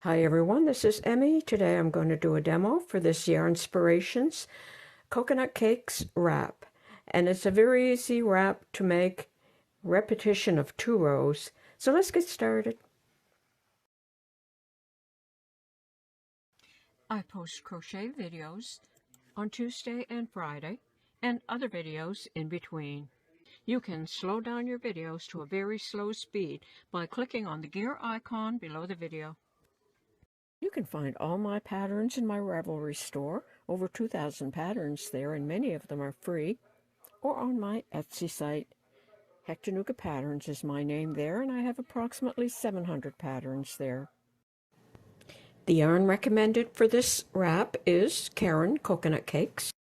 Hi everyone, this is Emmy. Today I'm going to do a demo for this Yarnspirations Coconut Cakes wrap. And it's a very easy wrap to make, repetition of 2 rows. So let's get started. I post crochet videos on Tuesday and Friday and other videos in between. You can slow down your videos to a very slow speed by clicking on the gear icon below the video. You can find all my patterns in my Ravelry store, over 2,000 patterns there, and many of them are free, or on my Etsy site. HectaFavorites is my name there, and I have approximately 700 patterns there. The yarn recommended for this wrap is Caron Coconut Cakes.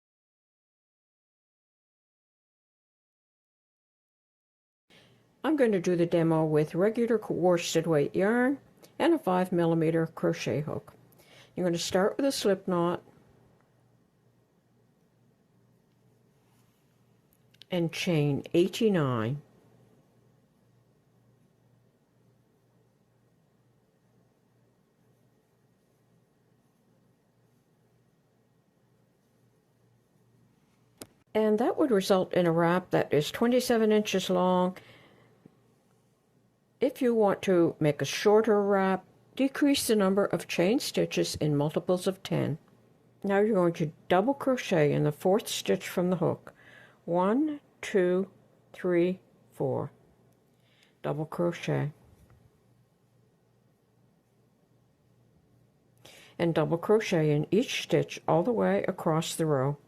I'm going to do the demo with regular worsted weight yarn and a 5mm crochet hook. You're going to start with a slip knot and chain 89. And that would result in a wrap that is 27 inches long. If you want to make a shorter wrap, decrease the number of chain stitches in multiples of 10. Now you're going to double crochet in the 4th stitch from the hook. 1, 2, 3, 4. Double crochet. And double crochet in each stitch all the way across the row.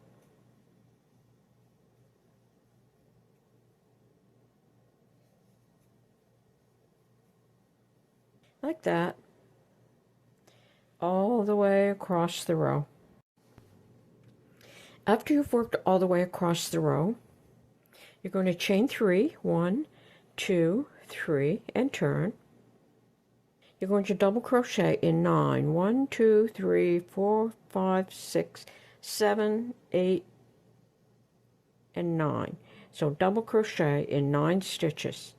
Like that, all the way across the row. After you've worked all the way across the row, you're going to chain 3, 1, 2, 3, and turn. You're going to double crochet in 9, 1, 2, 3, 4, 5, 6, 7, 8, and 9. So double crochet in 9 stitches.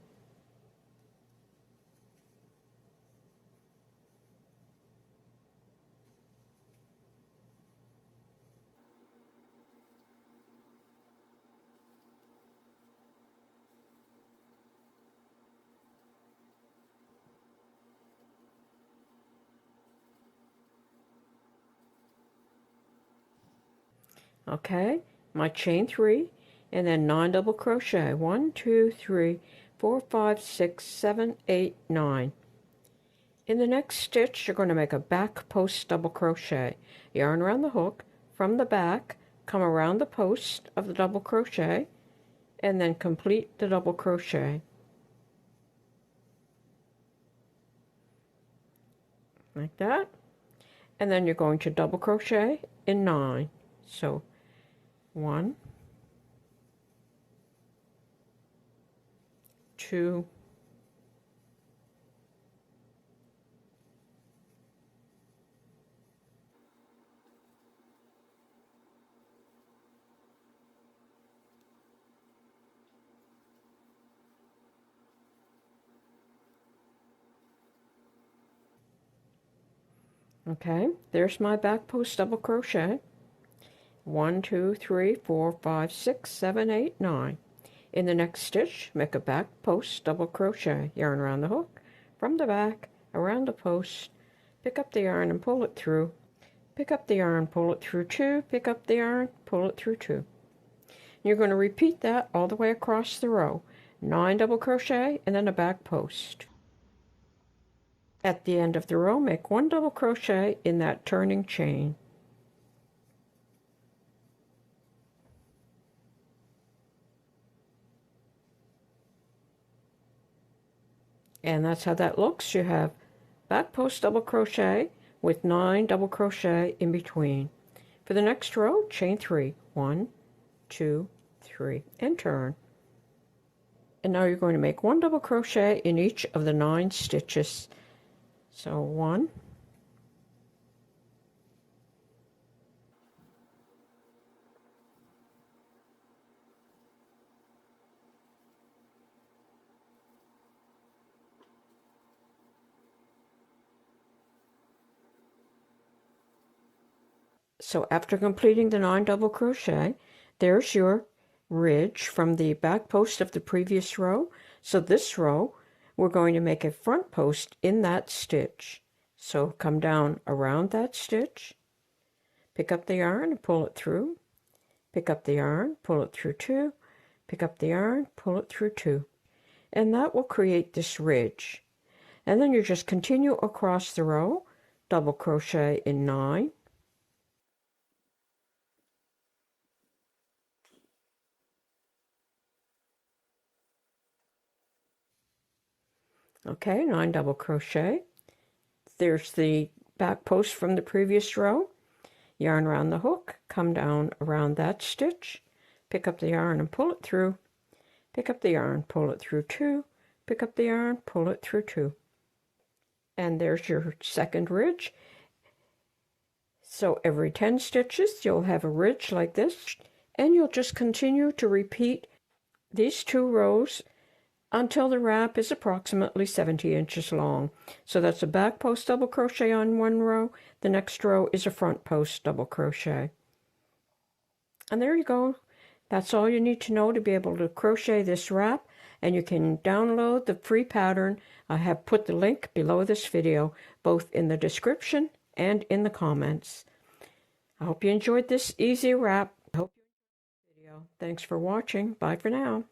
Okay, my chain 3 and then 9 double crochet. 1, 2, 3, 4, 5, 6, 7, 8, 9. In the next stitch, you're going to make a back post double crochet. Yarn around the hook, from the back, come around the post of the double crochet, and then complete the double crochet. Like that. And then you're going to double crochet in 9. So 1, 2, 3. Okay, there's my back post double crochet. 1, 2, 3, 4, 5, 6, 7, 8, 9. In the next stitch, make a back post double crochet. Yarn around the hook, from the back, around the post, pick up the yarn and pull it through. Pick up the yarn, pull it through 2, pick up the yarn, pull it through 2. You're going to repeat that all the way across the row. 9 double crochet and then a back post. At the end of the row, make 1 double crochet in that turning chain. And that's how that looks. You have back post double crochet with 9 double crochet in between. For the next row, chain 3. 1, 2, 3, and turn. And now you're going to make 1 double crochet in each of the 9 stitches. So 1, So after completing the 9 double crochet, there's your ridge from the back post of the previous row. So this row, we're going to make a front post in that stitch. So come down around that stitch, pick up the yarn and pull it through, pick up the yarn, pull it through 2, pick up the yarn, pull it through 2. And that will create this ridge. And then you just continue across the row, double crochet in 9, okay, 9 double crochet. There's the back post from the previous row. Yarn around the hook, come down around that stitch, pick up the yarn and pull it through, pick up the yarn, pull it through 2, pick up the yarn, pull it through 2. And there's your second ridge. So every 10 stitches you'll have a ridge like this, and you'll just continue to repeat these 2 rows until the wrap is approximately 70 inches long. So that's a back post double crochet on one row, the next row is a front post double crochet. And there you go. That's all you need to know to be able to crochet this wrap, and you can download the free pattern. I have put the link below this video, both in the description and in the comments. I hope you enjoyed this easy wrap. I hope you enjoyed the video. Thanks for watching. Bye for now.